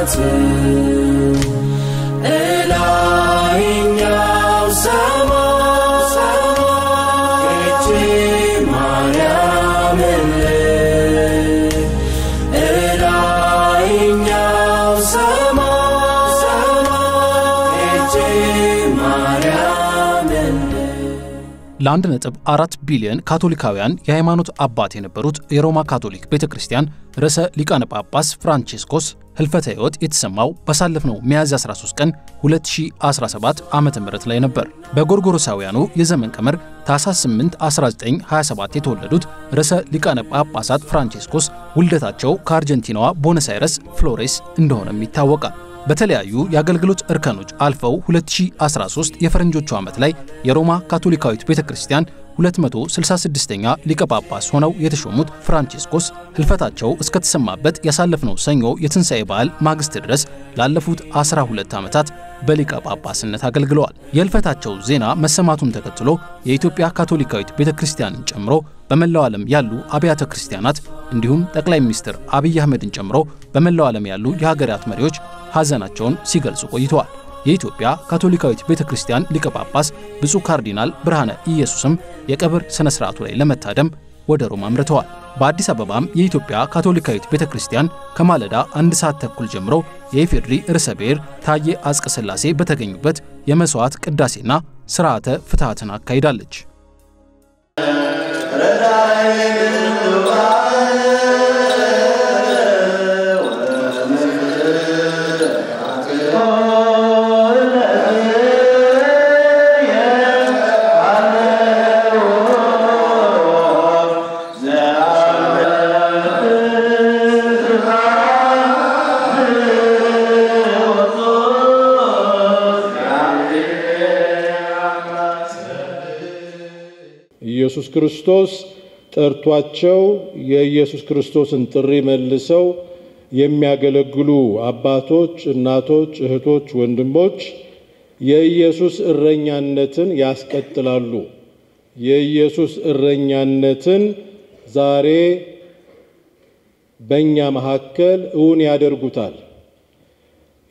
ሰማያት እላይኛው ሰማይ እጅ ማርያም እላይኛው ሰማይ እጅ ማርያም ለ1.4 ቢሊዮን ካቶሊካውያን የሃይማኖት አባት የነበሩት የሮማ ካቶሊክ ቤተክርስቲያን ርዕሰ ሊቃነ ጳጳስ ፍራንቺስኮስ ህልፈተ ሕይወት የተሰማው ባሳለፍነው ሚያዝያ 13 ቀን 2017 ዓመተ ምህረት ላይ ነበር። በጎርጎሮሳውያኑ የዘመን ቀመር ታኅሳስ 8 1927 የተወለዱት ርዕሰ ሊቃነ ጳጳሳት ፍራንቺስኮስ ውልደታቸው ከአርጀንቲናዋ ቦነስ አይረስ ፍሎሬስ እንደሆነም ይታወቃል። በተለያዩ የአገልግሎት እርከኖች አልፈው 2013 የፈረንጆቹ ዓመት ላይ የሮማ ካቶሊካዊት ቤተክርስቲያን 266ኛ ሊቀ ጳጳስ ሆነው የተሾሙት ፍራንቺስኮስ ህልፈታቸው እስከተሰማበት ያሳለፍነው ሰኞ የትንሣኤ በዓል ማግስት ድረስ ላለፉት 12 ዓመታት በሊቀ ጳጳስነት አገልግለዋል። የህልፈታቸው ዜና መሰማቱን ተከትሎ የኢትዮጵያ ካቶሊካዊት ቤተክርስቲያንን ጨምሮ በመላው ዓለም ያሉ አብያተ ክርስቲያናት እንዲሁም ጠቅላይ ሚኒስትር አብይ አህመድን ጨምሮ በመላው ዓለም ያሉ የሀገራት መሪዎች ሐዘናቸውን ሲገልጹ ቆይተዋል። የኢትዮጵያ ካቶሊካዊት ቤተክርስቲያን ሊቀ ጳጳስ ብፁዕ ካርዲናል ብርሃነ ኢየሱስም የቀብር ስነ ስርዓቱ ላይ ለመታደም ወደ ሮማ አምርተዋል። በአዲስ አበባም የኢትዮጵያ ካቶሊካዊት ቤተክርስቲያን ከማለዳ 1 ሰዓት ተኩል ጀምሮ የኢፌድሪ ርዕሰ ብሔር ታዬ አጽቀሥላሴ በተገኙበት የመስዋዕት ቅዳሴና ሥርዓተ ፍትሐትን አካሂዳለች። ኢየሱስ ክርስቶስ ጠርቷቸው የኢየሱስ ክርስቶስን ጥሪ መልሰው የሚያገለግሉ አባቶች፣ እናቶች፣ እህቶች፣ ወንድሞች የኢየሱስ እረኛነትን ያስቀጥላሉ። የኢየሱስ እረኛነትን ዛሬ በእኛ መካከል እውን ያደርጉታል።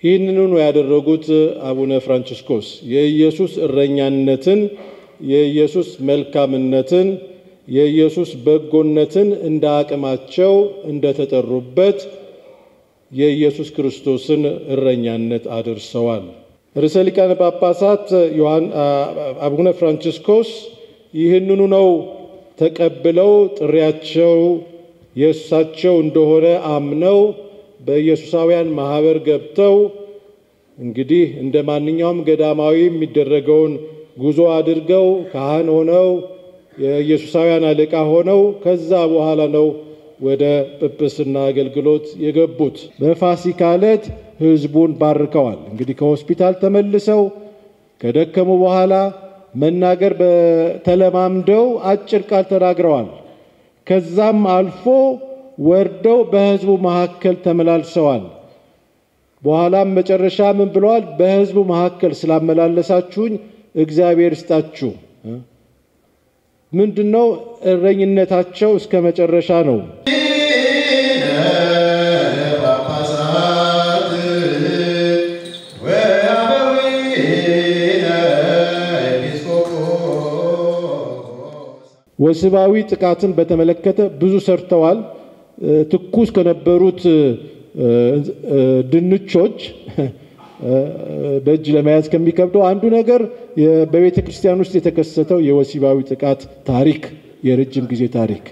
ይህንኑ ያደረጉት አቡነ ፍራንቺስኮስ የኢየሱስ እረኛነትን የኢየሱስ መልካምነትን የኢየሱስ በጎነትን እንደ አቅማቸው እንደተጠሩበት የኢየሱስ ክርስቶስን እረኛነት አድርሰዋል። ርዕሰ ሊቃነ ጳጳሳት አቡነ ፍራንቺስኮስ ይህንኑ ነው ተቀብለው ጥሪያቸው የእሳቸው እንደሆነ አምነው በኢየሱሳውያን ማህበር ገብተው እንግዲህ እንደ ማንኛውም ገዳማዊ የሚደረገውን ጉዞ አድርገው ካህን ሆነው የኢየሱሳውያን አለቃ ሆነው ከዛ በኋላ ነው ወደ ጵጵስና አገልግሎት የገቡት። በፋሲካ ዕለት ህዝቡን ባርከዋል። እንግዲህ ከሆስፒታል ተመልሰው ከደከሙ በኋላ መናገር በተለማምደው አጭር ቃል ተናግረዋል። ከዛም አልፎ ወርደው በህዝቡ መካከል ተመላልሰዋል። በኋላም መጨረሻ ምን ብለዋል? በህዝቡ መካከል ስላመላለሳችሁኝ እግዚአብሔር ይስጣችሁ። ምንድነው? እረኝነታቸው እስከ መጨረሻ ነው። ወሲባዊ ጥቃትን በተመለከተ ብዙ ሰርተዋል። ትኩስ ከነበሩት ድንቾች በእጅ ለመያዝ ከሚከብደው አንዱ ነገር በቤተ ክርስቲያን ውስጥ የተከሰተው የወሲባዊ ጥቃት ታሪክ፣ የረጅም ጊዜ ታሪክ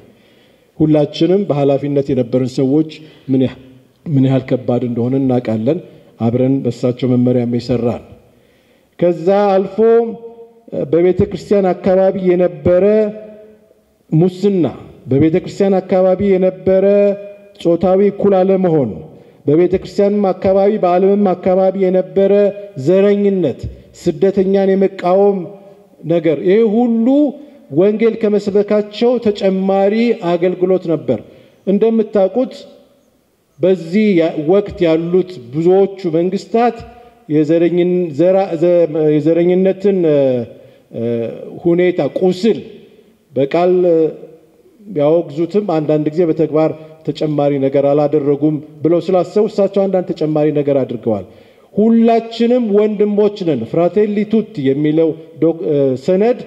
ሁላችንም በኃላፊነት የነበረን ሰዎች ምን ያህል ከባድ እንደሆነ እናውቃለን። አብረን በእሳቸው መመሪያም ይሰራል። ከዛ አልፎ በቤተ ክርስቲያን አካባቢ የነበረ ሙስና፣ በቤተ ክርስቲያን አካባቢ የነበረ ጾታዊ እኩል አለመሆን፣ በቤተ ክርስቲያንም አካባቢ በዓለምም አካባቢ የነበረ ዘረኝነት፣ ስደተኛን የመቃወም ነገር፣ ይሄ ሁሉ ወንጌል ከመስበካቸው ተጨማሪ አገልግሎት ነበር። እንደምታውቁት በዚህ ወቅት ያሉት ብዙዎቹ መንግስታት የዘረኝነትን ሁኔታ ቁስል በቃል ቢያወግዙትም አንዳንድ ጊዜ በተግባር ተጨማሪ ነገር አላደረጉም ብለው ስላሰቡ እሳቸው አንዳንድ ተጨማሪ ነገር አድርገዋል። ሁላችንም ወንድሞች ነን ፍራቴሊ ቱቲ የሚለው ሰነድ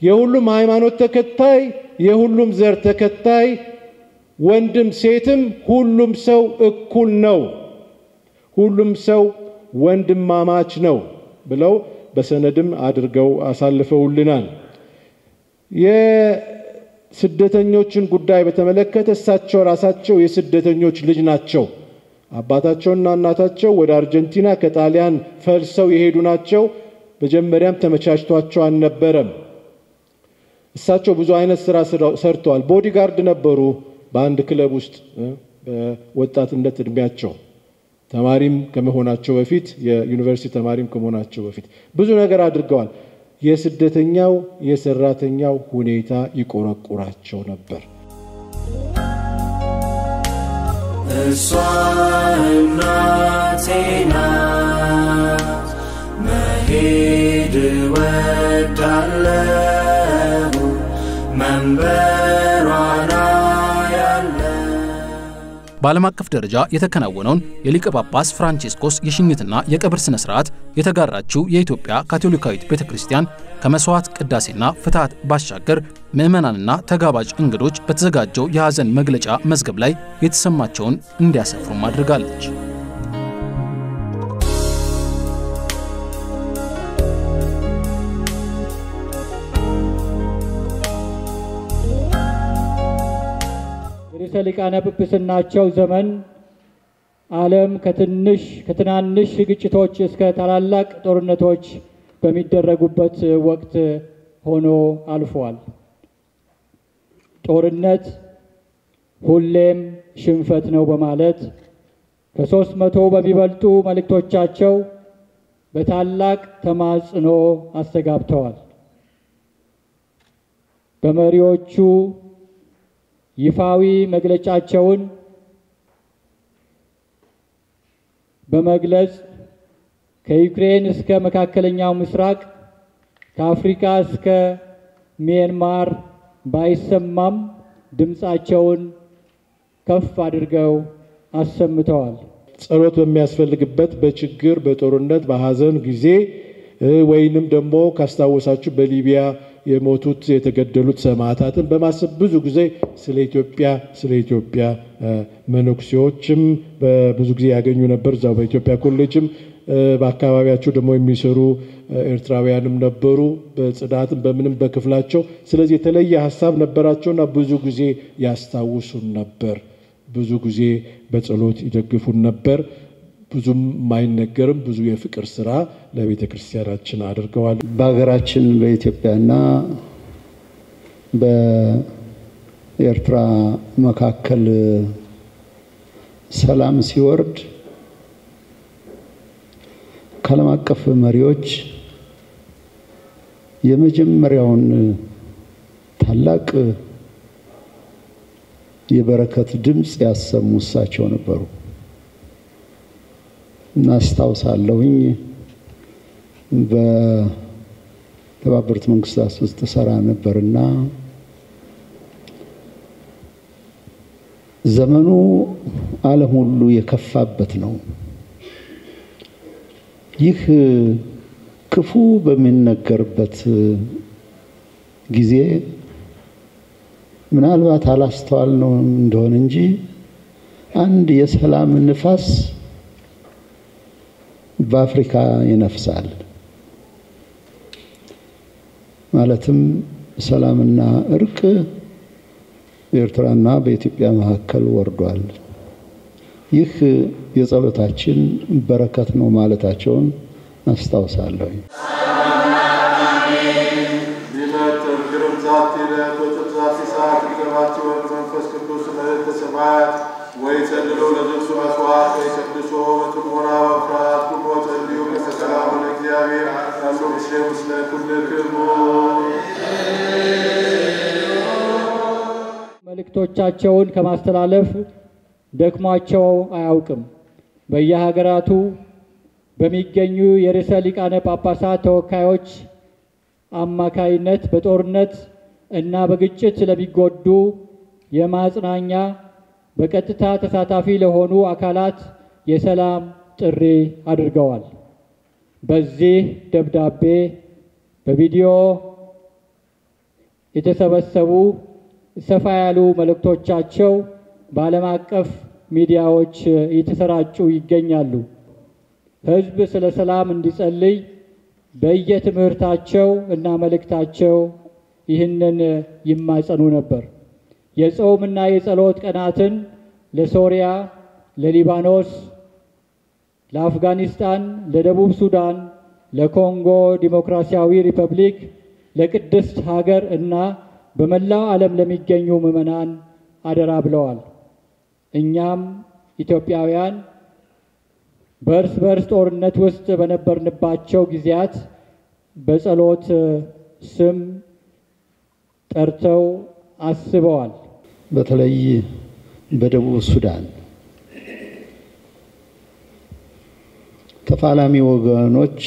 የሁሉም ሃይማኖት ተከታይ የሁሉም ዘር ተከታይ ወንድም ሴትም ሁሉም ሰው እኩል ነው፣ ሁሉም ሰው ወንድማማች ነው ብለው በሰነድም አድርገው አሳልፈውልናል። የስደተኞችን ጉዳይ በተመለከተ እሳቸው ራሳቸው የስደተኞች ልጅ ናቸው። አባታቸውና እናታቸው ወደ አርጀንቲና ከጣሊያን ፈልሰው የሄዱ ናቸው። መጀመሪያም ተመቻችቷቸው አልነበረም። እሳቸው ብዙ አይነት ስራ ሰርተዋል። ቦዲጋርድ ነበሩ በአንድ ክለብ ውስጥ በወጣትነት እድሜያቸው፣ ተማሪም ከመሆናቸው በፊት የዩኒቨርሲቲ ተማሪም ከመሆናቸው በፊት ብዙ ነገር አድርገዋል። የስደተኛው የሰራተኛው ሁኔታ ይቆረቁራቸው ነበር። እሷ እናቴ ናት መሄድ እወዳለሁ መንበሯን አያለሁ። በዓለም አቀፍ ደረጃ የተከናወነውን የሊቀ ጳጳስ ፍራንቺስኮስ የሽኝትና የቀብር ስነ ስርዓት የተጋራችው የኢትዮጵያ ካቶሊካዊት ቤተክርስቲያን ከመስዋዕት ቅዳሴና ፍትሐት ባሻገር ምዕመናንና ተጋባዥ እንግዶች በተዘጋጀው የሐዘን መግለጫ መዝገብ ላይ የተሰማቸውን እንዲያሰፍሩ አድርጋለች። ርዕሰ ሊቃነ ጵጵስናቸው ዘመን ዓለም ከትናንሽ ግጭቶች እስከ ታላላቅ ጦርነቶች በሚደረጉበት ወቅት ሆኖ አልፏል። ጦርነት ሁሌም ሽንፈት ነው በማለት ከ300 በሚበልጡ መልእክቶቻቸው በታላቅ ተማጽኖ አስተጋብተዋል። በመሪዎቹ ይፋዊ መግለጫቸውን በመግለጽ ከዩክሬን እስከ መካከለኛው ምስራቅ ከአፍሪካ እስከ ሚያንማር ባይሰማም ድምጻቸውን ከፍ አድርገው አሰምተዋል። ጸሎት በሚያስፈልግበት በችግር በጦርነት በሐዘን ጊዜ ወይንም ደግሞ ካስታወሳችሁ በሊቢያ የሞቱት የተገደሉት ሰማዕታትን በማሰብ ብዙ ጊዜ ስለ ኢትዮጵያ መነኩሴዎችም ብዙ ጊዜ ያገኙ ነበር። እዛው በኢትዮጵያ ኮሌጅም በአካባቢያቸው ደግሞ የሚሰሩ ኤርትራውያንም ነበሩ፣ በጽዳትም በምንም በክፍላቸው። ስለዚህ የተለየ ሐሳብ ነበራቸውና ብዙ ጊዜ ያስታውሱን ነበር፣ ብዙ ጊዜ በጸሎት ይደግፉን ነበር። ብዙም ማይነገርም ብዙ የፍቅር ስራ ለቤተ ክርስቲያናችን አድርገዋል። በሀገራችን በኢትዮጵያና በኤርትራ መካከል ሰላም ሲወርድ ከዓለም አቀፍ መሪዎች የመጀመሪያውን ታላቅ የበረከት ድምጽ ያሰሙ እሳቸው ነበሩ። እናስታውሳለሁኝ በተባበሩት መንግስታት ውስጥ ሰራ ነበርና ዘመኑ ዓለም ሁሉ የከፋበት ነው። ይህ ክፉ በሚነገርበት ጊዜ ምናልባት አላስተዋልነው እንደሆነ እንጂ አንድ የሰላም ንፋስ በአፍሪካ ይነፍሳል። ማለትም ሰላምና እርቅ በኤርትራና በኢትዮጵያ መካከል ወርዷል። ይህ የጸሎታችን በረከት ነው ማለታቸውን አስታውሳለሁ። ويتدلوا لجنس أسواق ويتقدسوا وتقونا وفرات كبوت اليوم كسلام الأكزابير أنه بشيء مسلم كل كرمون መልእክቶቻቸውን ከማስተላለፍ ደክሟቸው አያውቅም። በየሀገራቱ በሚገኙ የርዕሰ ሊቃነ ጳጳሳት ተወካዮች አማካይነት በጦርነት እና በግጭት ለሚጎዱ የማጽናኛ በቀጥታ ተሳታፊ ለሆኑ አካላት የሰላም ጥሪ አድርገዋል። በዚህ ደብዳቤ በቪዲዮ የተሰበሰቡ ሰፋ ያሉ መልእክቶቻቸው በዓለም አቀፍ ሚዲያዎች እየተሰራጩ ይገኛሉ። ሕዝብ ስለ ሰላም እንዲጸልይ በየትምህርታቸው እና መልእክታቸው ይህንን ይማጸኑ ነበር። የጾምና የጸሎት ቀናትን ለሶሪያ፣ ለሊባኖስ፣ ለአፍጋኒስታን፣ ለደቡብ ሱዳን፣ ለኮንጎ ዲሞክራሲያዊ ሪፐብሊክ፣ ለቅድስት ሀገር እና በመላው ዓለም ለሚገኙ ምዕመናን አደራ ብለዋል። እኛም ኢትዮጵያውያን በእርስ በርስ ጦርነት ውስጥ በነበርንባቸው ጊዜያት በጸሎት ስም ጠርተው አስበዋል። በተለይ በደቡብ ሱዳን ተፋላሚ ወገኖች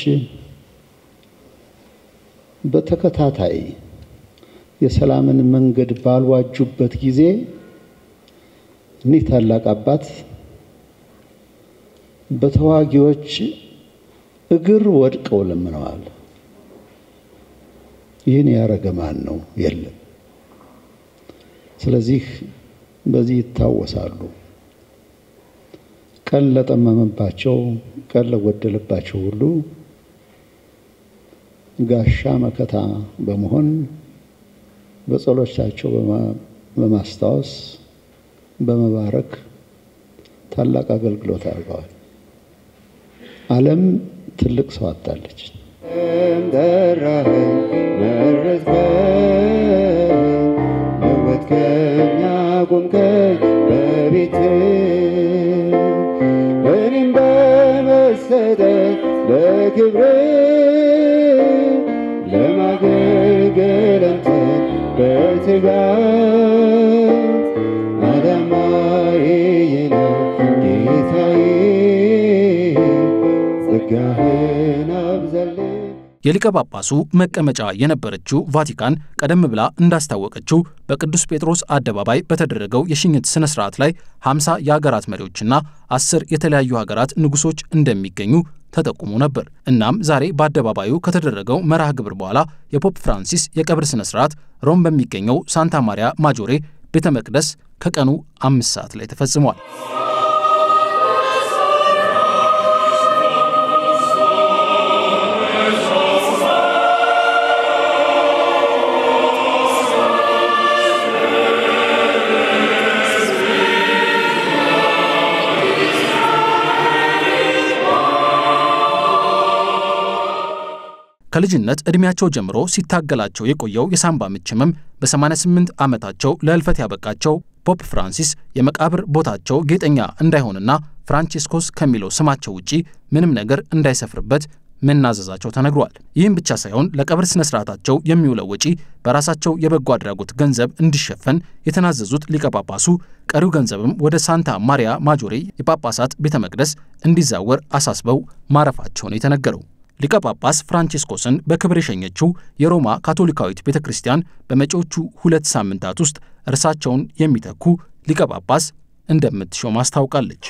በተከታታይ የሰላምን መንገድ ባልዋጁበት ጊዜ እኒህ ታላቅ አባት በተዋጊዎች እግር ወድቀው ለምነዋል። ይህን ያረገ ማን ነው? የለም። ስለዚህ በዚህ ይታወሳሉ። ቀን ለጠመመባቸው፣ ቀን ለጎደለባቸው ሁሉ ጋሻ መከታ በመሆን በጸሎቻቸው በማስታወስ በመባረክ ታላቅ አገልግሎት አድርገዋል። ዓለም ትልቅ ሰው አጣለች። ለወጥከኛ ቆምከኝ በቤት እኔም በመሰጠት ለክብር ለማገልገል አንተን በትጋት ዓላማዬ ነው ጌታዬ ጸጋህን አብዛልኝ። የሊቀ ጳጳሱ መቀመጫ የነበረችው ቫቲካን ቀደም ብላ እንዳስታወቀችው በቅዱስ ጴጥሮስ አደባባይ በተደረገው የሽኝት ስነ ስርዓት ላይ 50 የሀገራት መሪዎችና 10 የተለያዩ ሀገራት ንጉሶች እንደሚገኙ ተጠቁሞ ነበር። እናም ዛሬ በአደባባዩ ከተደረገው መርሃ ግብር በኋላ የፖፕ ፍራንሲስ የቀብር ስነ ስርዓት ሮም በሚገኘው ሳንታ ማሪያ ማጆሬ ቤተ መቅደስ ከቀኑ 5 ሰዓት ላይ ተፈጽሟል። ከልጅነት እድሜያቸው ጀምሮ ሲታገላቸው የቆየው የሳምባ ምች ህመም በ88 ዓመታቸው ለህልፈት ያበቃቸው ፖፕ ፍራንሲስ የመቃብር ቦታቸው ጌጠኛ እንዳይሆንና ፍራንቺስኮስ ከሚለው ስማቸው ውጪ ምንም ነገር እንዳይሰፍርበት መናዘዛቸው ተነግሯል። ይህም ብቻ ሳይሆን ለቀብር ስነ ስርዓታቸው የሚውለው ወጪ በራሳቸው የበጎ አድራጎት ገንዘብ እንዲሸፈን የተናዘዙት ሊቀ ጳጳሱ ቀሪው ገንዘብም ወደ ሳንታ ማሪያ ማጆሬ የጳጳሳት ቤተ መቅደስ እንዲዛወር አሳስበው ማረፋቸውን የተነገረው። ሊቀ ጳጳስ ፍራንቺስኮስን በክብር የሸኘችው የሮማ ካቶሊካዊት ቤተክርስቲያን በመጪዎቹ 2 ሳምንታት ውስጥ እርሳቸውን የሚተኩ ሊቀ ጳጳስ እንደምትሾም አስታውቃለች።